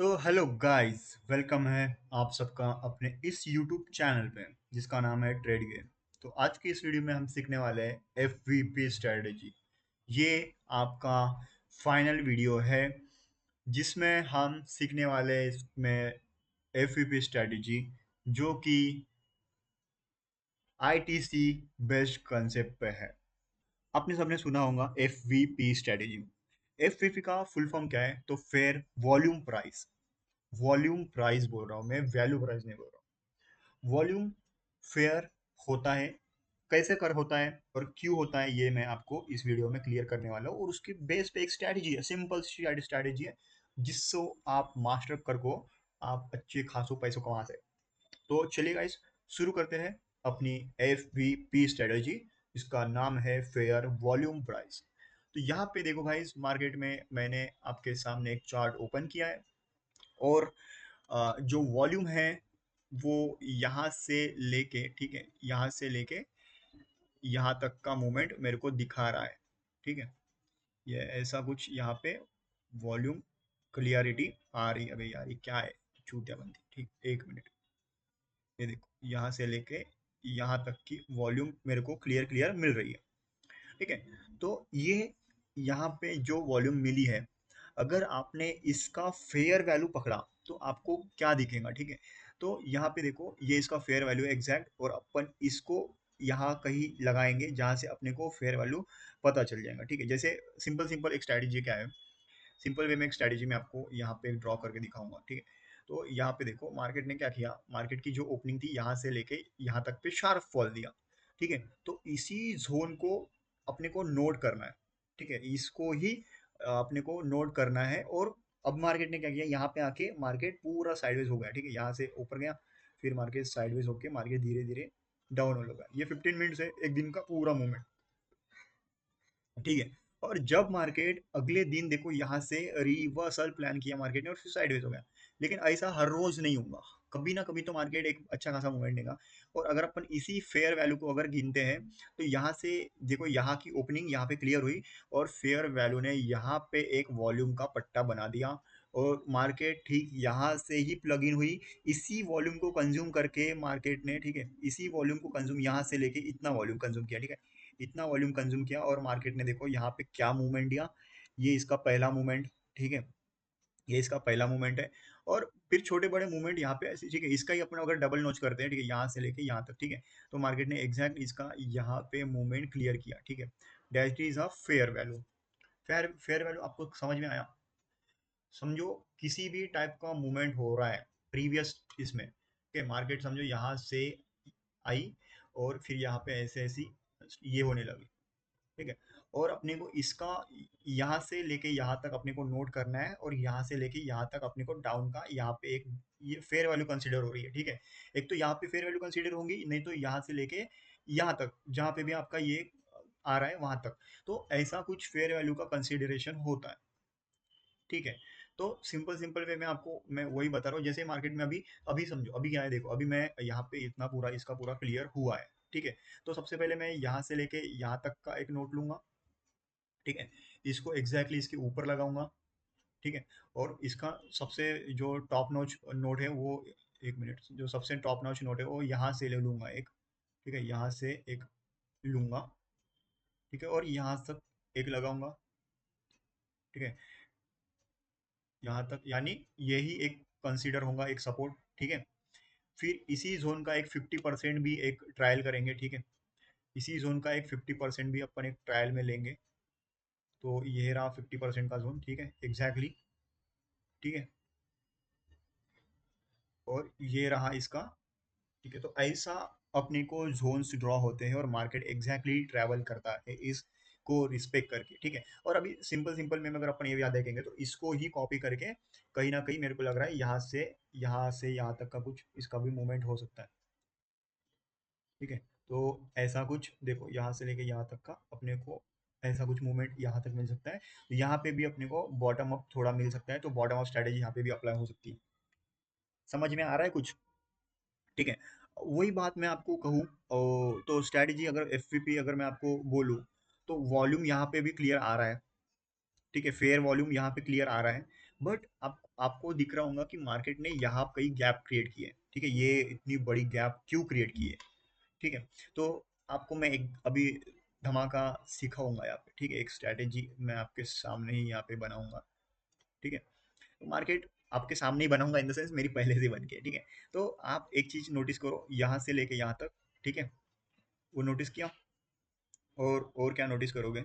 तो hello guys, welcome है आप सबका अपने इस यूट्यूब चैनल पे जिसका नाम है ट्रेड गेम। तो आज की इस वीडियो में हम सीखने वाले हैं एफवीपी स्ट्रेटजी। ये आपका फाइनल वीडियो है जिसमें हम सीखने वाले हैं इसमें एफवीपी स्ट्रेटजी, जो कि आईटीसी बेस्ड कंसेप्ट पे है। आपने सबने सुना होगा एफवीपी स्ट्रेटजी। एफवीपी का फुल फॉर्म क्या है? तो fair volume price. Volume price बोल रहा हूँ मैं, वैल्यू प्राइस नहीं बोल रहा हूँ। वॉल्यूम फेयर होता है, कैसे कर होता है और क्यों होता है, ये मैं आपको इस वीडियो में क्लियर करने वाला हूँ। और उसके बेस पे एक स्ट्रैटेजी है, सिंपल स्ट्रैटेजी है जिससे आप मास्टर कर को आप अच्छे खासों पैसों कमा सकते। तो चलिए गाइस, शुरू करते हैं अपनी एफ वी पी स्ट्रेटेजी। इसका नाम है फेयर वॉल्यूम प्राइस। तो यहाँ पे देखो गाइस, मार्केट में मैंने आपके सामने एक चार्ट ओपन किया है और जो वॉल्यूम है वो यहाँ से लेके, ठीक है, यहाँ से लेके यहाँ तक का मूवमेंट मेरे को दिखा रहा है। ठीक है, ये ऐसा कुछ यहाँ पे वॉल्यूम क्लियरिटी आ रही है। अबे यार, ये क्या है? चूतिया बंदी। ठीक, एक मिनट। ये देखो, यहाँ से लेके यहाँ तक की वॉल्यूम मेरे को क्लियर क्लियर मिल रही है। ठीक है, तो ये यहाँ पे जो वॉल्यूम मिली है, अगर आपने इसका फेयर वैल्यू पकड़ा तो आपको क्या दिखेगा? ठीक है, तो यहाँ पे देखो, ये इसका फेयर वैल्यू है एग्जैक्ट, और अपन इसको यहाँ कहीं लगाएंगे जहाँ से अपने को फेयर वैल्यू पता चल जाएगा। ठीक है, जैसे सिंपल सिंपल एक स्ट्रैटेजी क्या है, सिंपल वे में एक स्ट्रैटेजी में आपको यहाँ पे ड्रॉ करके दिखाऊंगा। ठीक है, तो यहाँ पे देखो, मार्केट ने क्या किया, मार्केट की जो ओपनिंग थी यहाँ से लेके यहाँ तक पे शार्प फॉल दिया। ठीक है, तो इसी जोन को अपने को नोट करना है। ठीक है, इसको ही अपने को नोट करना है। और अब मार्केट ने क्या किया, यहाँ पे आके मार्केट पूरा साइडवेज हो गया। ठीक है, यहाँ से ऊपर गया, फिर मार्केट साइडवेज होके मार्केट धीरे धीरे डाउन हो लगा। ये 15 मिनट से एक दिन का पूरा मूवमेंट। ठीक है, और जब मार्केट अगले दिन देखो यहाँ से रिवर्सल प्लान किया मार्केट ने और फिर साइडवेज हो गया। लेकिन ऐसा हर रोज नहीं होगा, कभी ना कभी तो मार्केट एक अच्छा खासा मूवमेंट देगा। और अगर अपन इसी फेयर वैल्यू को अगर गिनते हैं, तो यहाँ से देखो, यहाँ की ओपनिंग यहाँ पे क्लियर हुई और फेयर वैल्यू ने यहाँ पे एक वॉल्यूम का पट्टा बना दिया और मार्केट ठीक यहाँ से ही प्लग इन हुई। इसी वॉल्यूम को कंज्यूम करके मार्केट ने, ठीक है, इसी वॉल्यूम को कंज्यूम यहाँ से लेके इतना वॉल्यूम कंज्यूम किया। ठीक है, इतना वॉल्यूम कंज्यूम किया और मार्केट ने देखो यहाँ पे क्या मूवमेंट दिया। ये इसका पहला मूवमेंट। ठीक है, ये इसका पहला मूवमेंट है। और फिर छोटे बड़े मूवमेंट यहाँ पे ऐसे। ठीक है, इसका ही अपना अगर डबल नोच करते हैं, ठीक है, यहाँ से लेके यहाँ तक। ठीक है, तो मार्केट ने एग्जैक्ट इसका यहाँ पे मूवमेंट क्लियर किया। ठीक है, that is a fair value. Fair fair value आपको समझ में आया? समझो, किसी भी टाइप का मूवमेंट हो रहा है प्रीवियस इसमें, ठीक है, मार्केट समझो यहाँ से आई और फिर यहाँ पे ऐसे ऐसी ये होने लगी। ठीक है, और अपने को इसका यहाँ से लेके यहाँ तक अपने को नोट करना है और यहाँ से लेके यहाँ तक अपने को डाउन का यहाँ पे एक ये फेयर वैल्यू कंसीडर हो रही है। ठीक है, एक तो यहाँ पे फेयर वैल्यू कंसीडर होंगी, नहीं तो यहाँ से लेके यहाँ तक जहाँ पे भी आपका ये आ रहा है वहां तक। तो ऐसा कुछ फेयर वैल्यू का कंसीडरेशन होता है। ठीक है, तो सिंपल सिंपल वे में आपको मैं वही बता रहा हूँ। जैसे मार्केट में अभी अभी समझो, अभी क्या है, देखो अभी मैं यहाँ पे इतना पूरा इसका पूरा क्लियर हुआ है। ठीक है, तो सबसे पहले मैं यहाँ से लेके यहाँ तक का एक नोट लूंगा। ठीक है, इसको एग्जैक्टली इसके ऊपर लगाऊंगा। ठीक है, और इसका सबसे जो टॉप नोच नोट है वो, एक मिनट, जो सबसे टॉप नोच नोट है वो यहाँ से ले लूंगा एक। ठीक है, यहाँ से एक लूंगा। ठीक है, और यहाँ तक एक लगाऊंगा। ठीक है, यहाँ तक, यानी यही एक कंसीडर होगा एक सपोर्ट। ठीक है, फिर इसी जोन का एक 50% भी एक ट्रायल करेंगे। ठीक है, इसी जोन का एक 50% भी अपन एक ट्रायल में लेंगे। तो ये रहा 50% का जोन। ठीक है, एग्जैक्टली। ठीक है, और ये रहा इसका। ठीक है, तो ऐसा अपने को जोन्स ड्रॉ होते हैं और मार्केट एग्जैक्टली ट्रैवल करता है इसको रिस्पेक्ट करके। ठीक है, और अभी सिंपल सिंपल में अगर अपन ये याद देखेंगे तो इसको ही कॉपी करके कहीं ना कहीं मेरे को लग रहा है यहाँ से यहाँ तक का कुछ इसका भी मूवमेंट हो सकता है। ठीक है, तो ऐसा कुछ देखो, यहाँ से लेके यहाँ तक का अपने को ऐसा कुछ मूवमेंट यहाँ तक मिल सकता है। तो यहाँ पे भी अपने को बॉटम अप थोड़ा मिल सकता है, तो बॉटम अप स्ट्रेटेजी यहाँ पे भी अप्लाई हो सकती है। समझ में आ रहा है कुछ? ठीक है, वही बात मैं आपको कहूँ, तो स्ट्रेटेजी अगर एफवीपी अगर मैं आपको बोलूँ, तो वॉल्यूम यहाँ पे भी क्लियर आ रहा है। ठीक है, फेयर वॉल्यूम यहाँ पे क्लियर आ रहा है। बट आपको दिख रहा होगा कि मार्केट ने यहाँ कई गैप क्रिएट किए, ठीक है, ये इतनी बड़ी गैप क्यों क्रिएट की है, ठीक है। तो आपको मैं एक अभी धमाका सिखाऊंगा यहाँ पे, ठीक है, एक स्ट्रैटेजी मैं आपके सामने ही यहाँ पे बनाऊंगा, ठीक है। तो मार्केट आपके सामने ही बनाऊंगा इन द सेंस मेरी पहले से बन के है, ठीक है। तो आप एक चीज नोटिस करो यहाँ से लेके यहाँ तक, ठीक है, वो नोटिस किया, और क्या नोटिस करोगे,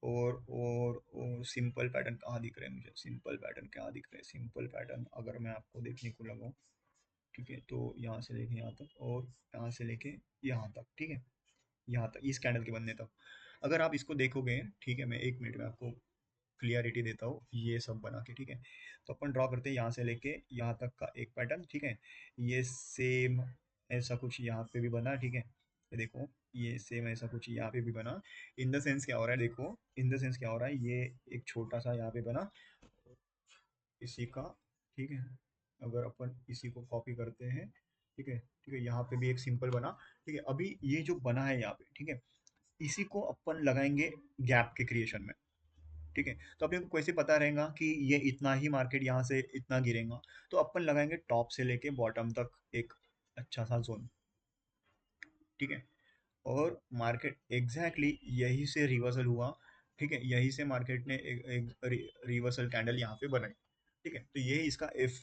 और सिंपल पैटर्न कहाँ दिख रहे हैं मुझे, सिंपल पैटर्न कहाँ दिख रहे हैं, सिंपल पैटर्न अगर मैं आपको देखने को लगाऊं, ठीक है, तो यहाँ से लेके यहाँ तक और यहाँ से लेके यहाँ तक, ठीक है, यहाँ तक इस कैंडल के बनने तक अगर आप इसको देखोगे, ठीक है, मैं एक मिनट में आपको क्लियरिटी देता हूँ ये सब बना के, ठीक है। तो अपन ड्रॉ करते हैं यहाँ से लेके यहाँ तक का एक पैटर्न, ठीक है, ये सेम ऐसा कुछ यहाँ पे भी बना, ठीक है, ये देखो ये सेम ऐसा कुछ यहाँ पे भी बना। इन द सेंस क्या हो रहा है, देखो इन द सेंस क्या हो रहा है, ये एक छोटा सा यहाँ पे बना इसी का, ठीक है, अगर अपन इसी को कॉपी करते हैं, ठीक है, ठीक है, यहाँ पे भी एक सिंपल बना, ठीक है, अभी ये जो बना है यहाँ पे, ठीक है, इसी को अपन लगाएंगे गैप के क्रिएशन में, ठीक है। तो अपने को कैसे पता रहेगा कि ये इतना ही मार्केट यहाँ से इतना गिरेगा, तो अपन लगाएंगे टॉप से लेके बॉटम तक एक अच्छा सा जोन, ठीक है, और मार्केट एग्जैक्टली यही से रिवर्सल हुआ, ठीक है, यही से मार्केट ने एक रिवर्सल कैंडल यहाँ पे बनाई, ठीक है। तो ये इसका एफ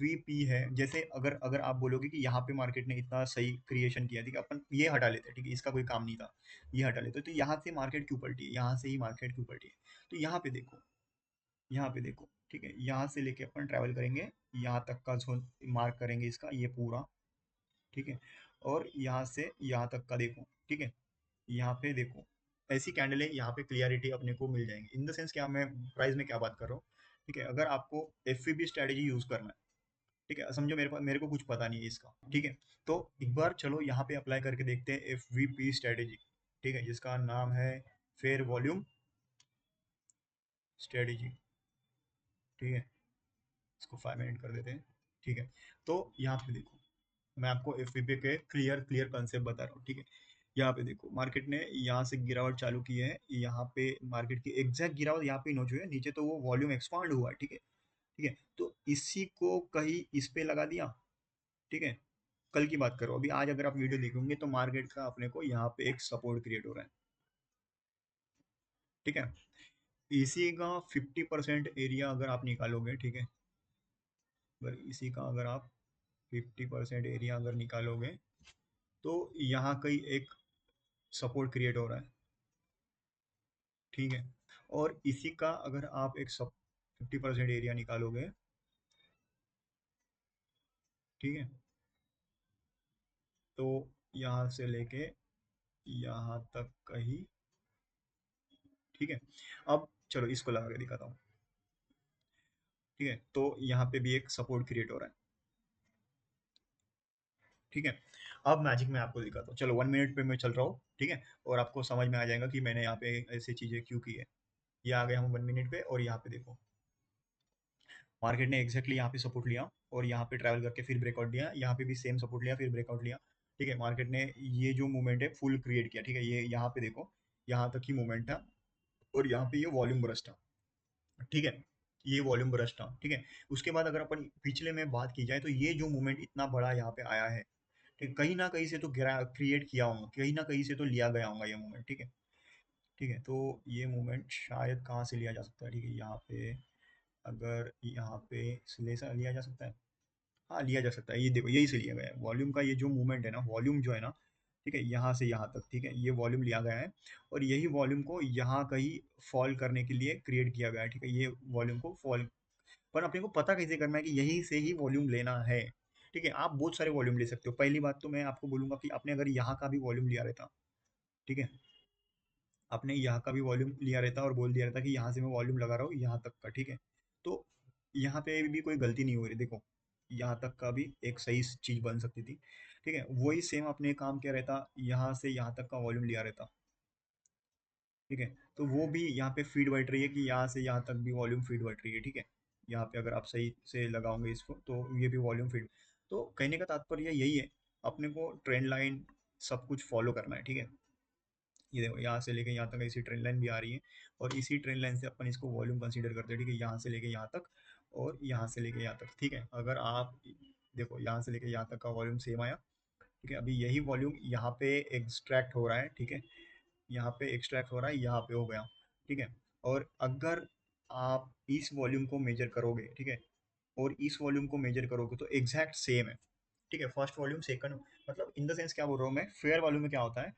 है। जैसे अगर अगर आप बोलोगे कि यहाँ पे मार्केट ने इतना सही क्रिएशन किया, ठीक है, अपन ये हटा लेते हैं, ठीक है, इसका कोई काम नहीं था, ये हटा लेते, तो यहाँ से मार्केट क्यों पलटी है, यहाँ से ही मार्केट क्यों पलटी है, तो यहाँ पे देखो, यहाँ पे देखो, ठीक है, यहाँ से लेके अपन ट्रैवल करेंगे, यहाँ तक का जोन मार्क करेंगे इसका ये पूरा, ठीक है, और यहाँ से यहाँ तक का देखो, ठीक है, यहाँ पे देखो ऐसी कैंडल है, यहाँ पे क्लियरिटी अपने को मिल जाएंगे, इन द सेंस क्या मैं प्राइस में क्या बात कर रहा हूँ, ठीक है। अगर आपको एफ स्ट्रेटेजी यूज करना है, ठीक है, समझो मेरे को कुछ पता नहीं है इसका, ठीक है, तो एक बार चलो यहाँ पे अप्लाई करके देखते हैं एफ स्ट्रेटेजी, ठीक है, जिसका नाम है फेयर वॉल्यूम स्ट्रेटेजी, ठीक है, इसको 5 मिनट कर देते हैं, ठीक है। तो यहाँ पे देखो मैं आपको एफ के क्लियर क्लियर कंसेप्ट बता रहा हूँ, ठीक है। यहाँ पे देखो मार्केट ने यहाँ से गिरावट चालू की है, यहाँ पे मार्केट की एग्जैक्ट गिरावट यहाँ पे नोच हुई है, नीचे तो वो वॉल्यूम एक्सपांड हुआ है, ठीक है, ठीक है, तो इसी को कहीं इस पे लगा दिया, ठीक है। कल की बात करो, अभी आज अगर आप वीडियो देखोगे तो मार्केट का अपने को यहाँ पे एक सपोर्ट क्रिएट हो रहा है, ठीक है, इसी का 50% एरिया अगर आप निकालोगे, ठीक है, अगर इसी का अगर आप 50% एरिया अगर निकालोगे तो यहाँ कहीं एक सपोर्ट क्रिएट हो रहा है, ठीक है, और इसी का अगर आप एक 50% एरिया निकालोगे, ठीक है, तो यहाँ से लेके यहाँ तक कहीं, ठीक है। अब चलो इसको लगा के दिखाता हूँ, ठीक है, तो यहाँ पे भी एक सपोर्ट क्रिएट हो रहा है, ठीक है। अब मैजिक में आपको दिखाता हूँ, चलो 1 मिनट पे मैं चल रहा हूँ, ठीक है, और आपको समझ में आ जाएगा कि मैंने यहाँ पे ऐसी चीजें क्यों की है। ये आ गए हम 1 मिनट पे, और यहाँ पे देखो मार्केट ने एक्जैक्टली यहाँ पे सपोर्ट लिया और यहाँ पे ट्रैवल करके फिर ब्रेकआउट दिया, यहाँ पे भी सेम सपोर्ट लिया फिर ब्रेकआउट लिया, ठीक है, मार्केट ने ये जो मूवमेंट है फुल क्रिएट किया, ठीक है, ये यहाँ पे देखो यहाँ तक ही मूवमेंट था, और यहाँ पे ये वॉल्यूम ब्रश था, ठीक है, ये वॉल्यूम ब्रश था, ठीक है। उसके बाद अगर अपन पिछले में बात की जाए तो ये जो मूवमेंट इतना बड़ा यहाँ पे आया है, ठीक, कहीं ना कहीं से तो क्रिएट किया होगा, कहीं ना कहीं से तो लिया गया होगा ये मूवमेंट, ठीक है, ठीक है, तो ये मूवमेंट शायद कहाँ से लिया जा सकता है, ठीक है, यहाँ पे अगर यहाँ पे लिया जा सकता है, हाँ लिया जा सकता है, ये देखो यही से लिया गया है वॉल्यूम का, ये जो मूवमेंट है ना, वॉल्यूम जो है ना, ठीक है, यहाँ से यहाँ तक, ठीक है, ये वॉल्यूम लिया गया है, और यही वॉल्यूम को यहाँ कहीं फॉल करने के लिए क्रिएट किया गया है, ठीक है, ये वॉल्यूम को फॉल, पर अपने को पता कैसे करना है कि यहीं से ही वॉल्यूम लेना है, ठीक है। आप बहुत सारे वॉल्यूम ले सकते हो, पहली बात तो मैं आपको बोलूंगा कि आपने अगर यहाँ का भी वॉल्यूम लिया रहता, ठीक है, आपने यहाँ का भी वॉल्यूम लिया रहता और बोल दिया रहता कि यहाँ से मैं वॉल्यूम लगा रहा हूँ यहाँ तक का, ठीक है, तो यहाँ पे भी कोई गलती नहीं हो रही, देखो यहाँ तक का भी एक सही चीज बन सकती थी, ठीक है, वही सेम आपने काम किया रहता, यहाँ से यहाँ तक का वॉल्यूम लिया रहता, ठीक है, तो वो भी यहाँ पे फीड बैठ रही है कि यहाँ से यहाँ तक भी वॉल्यूम फीड बैठ रही है, ठीक है, यहाँ पे अगर आप सही से लगाओगे इसको तो ये भी वॉल्यूम फीड, तो कहने का तात्पर्य यही है, अपने को ट्रेंड लाइन सब कुछ फॉलो करना है, ठीक है। ये देखो यहाँ से लेके यहाँ तक ऐसी ट्रेंड लाइन भी आ रही है, और इसी ट्रेंड लाइन से अपन इसको वॉल्यूम कंसीडर करते हैं, ठीक है, यहाँ से लेके यहाँ तक, और यहाँ से लेके यहाँ तक, ठीक है। अगर आप देखो यहाँ से लेके यहाँ तक का वॉल्यूम सेम आया, ठीक है। अभी यही वॉल्यूम यहाँ पे एक्सट्रैक्ट हो रहा है, ठीक है। यहाँ पे एक्सट्रैक्ट हो रहा है, यहाँ पे हो गया, ठीक है। और अगर आप इस वॉल्यूम को मेजर करोगे, ठीक है, और इस वॉल्यूम को मेजर करोगे तो एग्जैक्ट सेम है, ठीक है। फर्स्ट वॉल्यूम सेकंड, मतलब इन द सेंस क्या बोल रहा हूँ मैं, फेयर वॉल्यूम में क्या होता है,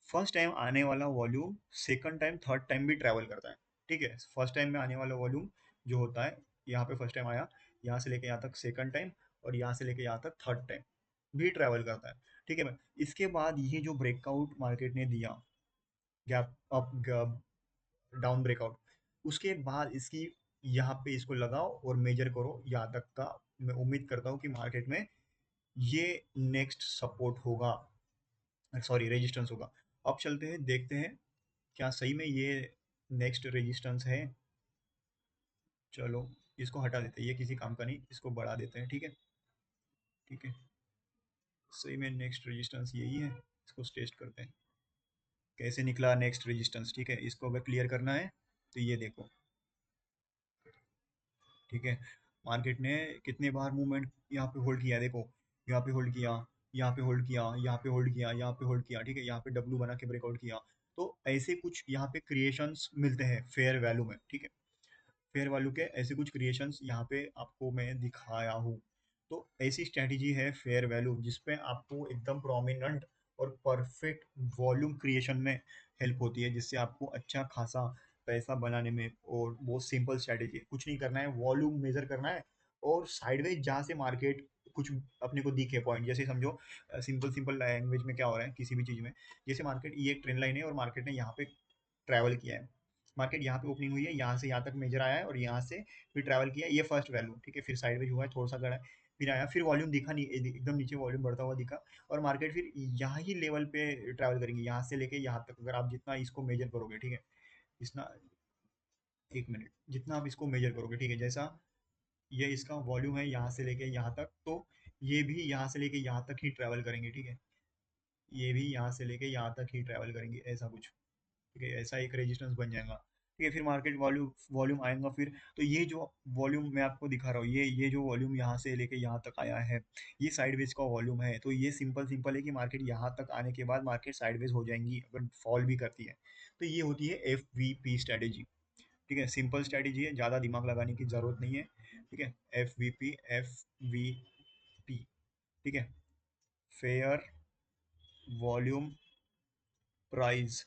फर्स्ट टाइम आने वाला volume second time third time भी ट्रैवल करता है, ठीक है। फर्स्ट टाइम में आने वाला वॉल्यूम जो होता है, यहाँ पे फर्स्ट टाइम आया, यहाँ से लेके यहाँ तक सेकंड टाइम, और यहाँ से लेके यहाँ तक थर्ड टाइम भी ट्रैवल करता है, ठीक है। इसके बाद ये जो ब्रेकआउट मार्केट ने दिया, गैप अप डाउन ब्रेकआउट, उसके बाद इसकी यहाँ पे इसको लगाओ और मेजर करो यहाँ तक का। मैं उम्मीद करता हूँ कि मार्केट में ये नेक्स्ट सपोर्ट होगा, सॉरी रेजिस्टेंस होगा। अब चलते हैं देखते हैं क्या सही में ये नेक्स्ट रेजिस्टेंस है। चलो इसको हटा देते हैं, ये किसी काम का नहीं, इसको बढ़ा देते हैं, ठीक है। ठीक है, सही में नेक्स्ट रेजिस्टेंस यही है, इसको टेस्ट करते हैं कैसे निकला नेक्स्ट रेजिस्टेंस, ठीक है। इसको अगर क्लियर करना है तो ये देखो, ठीक है। मार्केट ने कितने बार मूवमेंट यहाँ पे होल्ड किया, देखो यहाँ पे होल्ड किया, यहाँ पे होल्ड किया, यहाँ पे होल्ड किया, यहाँ पे होल्ड किया, ठीक है। यहाँ पे डब्लू बना के ब्रेकआउट किया। तो ऐसे कुछ यहाँ पे क्रिएशंस मिलते हैं फेयर वैल्यू में, ठीक है। फेयर वैल्यू के ऐसे कुछ क्रिएशंस यहाँ पे आपको मैं दिखाया हूँ। तो ऐसी स्ट्रैटेजी है फेयर वैल्यू, जिसपे आपको एकदम प्रोमिनेंट और परफेक्ट वॉल्यूम क्रिएशन में हेल्प होती है, जिससे आपको अच्छा खासा पैसा बनाने में। और बहुत सिंपल स्ट्रैटेजी है, कुछ नहीं करना है, वॉल्यूम मेजर करना है, और साइडवेज जहाँ से मार्केट कुछ अपने को दिखे पॉइंट, जैसे समझो सिंपल सिंपल लैंग्वेज में क्या हो रहा है किसी भी चीज़ में, जैसे मार्केट ये एक ट्रेंड लाइन है और मार्केट ने यहाँ पे ट्रैवल किया है। मार्केट यहाँ पे ओपनिंग हुई है, यहाँ से यहाँ तक मेजर आया है, और यहाँ से फिर ट्रैवल किया, ये फर्स्ट वैल्यू, ठीक है। फिर साइडवेज हुआ है, थोड़ा सा गड़ा है, फिर आया, फिर वॉल्यूम दिखा नहीं, एकदम नीचे वॉल्यूम बढ़ता हुआ दिखा, और मार्केट फिर यहाँ ही लेवल पे ट्रैवल करेंगे, यहाँ से लेके यहाँ तक। अगर आप जितना इसको मेजर करोगे, ठीक है, जितना, एक मिनट, जितना आप इसको मेजर करोगे, ठीक है, जैसा ये इसका वॉल्यूम है यहाँ से लेके यहाँ तक, तो ये भी यहाँ से लेके यहाँ तक ही ट्रैवल करेंगे, ठीक है। ये भी यहाँ से लेके यहाँ तक ही ट्रैवल करेंगे, ऐसा कुछ, ठीक है। ऐसा एक रेजिस्टेंस बन जाएगा, ठीक है। फिर मार्केट वॉल्यूम वॉल्यूम आएगा फिर, तो ये जो वॉल्यूम मैं आपको दिखा रहा हूँ, ये जो वॉल्यूम यहाँ से लेके यहाँ तक आया है, ये साइडवेज का वॉल्यूम है। तो ये सिंपल सिंपल है कि मार्केट यहाँ तक आने के बाद मार्केट साइडवेज हो जाएंगी अगर फॉल भी करती है। तो ये होती है FVP स्ट्रेटेजी, ठीक है। सिंपल स्ट्रेटेजी है, ज़्यादा दिमाग लगाने की ज़रूरत नहीं है, ठीक है। FVP, ठीक है, फेयर वॉल्यूम प्राइस,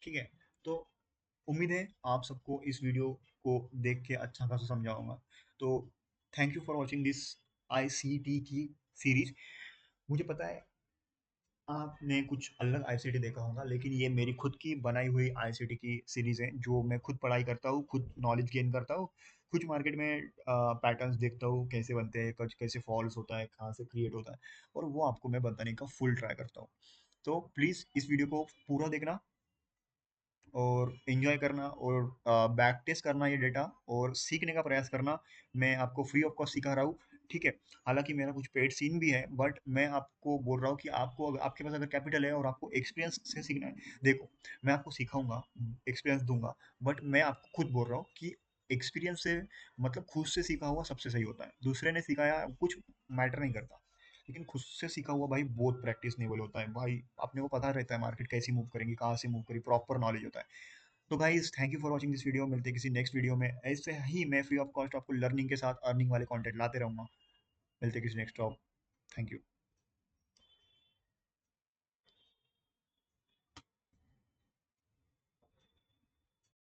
ठीक है। तो उम्मीद है आप सबको इस वीडियो को देख के अच्छा खासा समझा होगा। तो thank you for watching this ICT की सीरीज। मुझे पता है आपने कुछ अलग ICT देखा होगा, लेकिन ये मेरी खुद की बनाई हुई ICT की सीरीज है, जो मैं खुद पढ़ाई करता हूँ, खुद नॉलेज गेन करता हूँ, कुछ मार्केट में पैटर्न्स देखता हूँ कैसे बनते हैं, कुछ कैसे फॉल्स होता है, कहाँ से क्रिएट होता है, और वो आपको मैं बताने का फुल ट्राई करता हूँ। तो प्लीज़ इस वीडियो को पूरा देखना और एंजॉय करना, और बैक टेस्ट करना ये डेटा, और सीखने का प्रयास करना। मैं आपको फ्री ऑफ कॉस्ट सिखा रहा हूँ, ठीक है। हालांकि मेरा कुछ पेड सीन भी है, बट मैं आपको बोल रहा हूँ कि आपको अगर आपके पास अगर कैपिटल है और आपको एक्सपीरियंस से सीखना है, देखो मैं आपको सिखाऊंगा, एक्सपीरियंस दूंगा, बट मैं आपको खुद बोल रहा हूँ कि एक्सपीरियंस से मतलब खुद से सीखा हुआ सबसे सही होता है। दूसरे ने सिखाया कुछ मैटर नहीं करता, लेकिन खुद से सीखा हुआ भाई बहुत प्रैक्टिस नेबल होता है भाई। अपने को पता रहता है मार्केट कैसी मूव करेंगी, कहाँ से मूव करेगी, प्रॉपर नॉलेज होता है। तो guys thank you for watching this video, मिलते हैं किसी नेक्स्ट वीडियो में। ऐसे ही मैं फ्री ऑफ कॉस्ट आपको लर्निंग के साथ अर्निंग वाले कंटेंट लाते रहूंगा। मिलते हैं किसी नेक्स्ट टॉप। Thank you.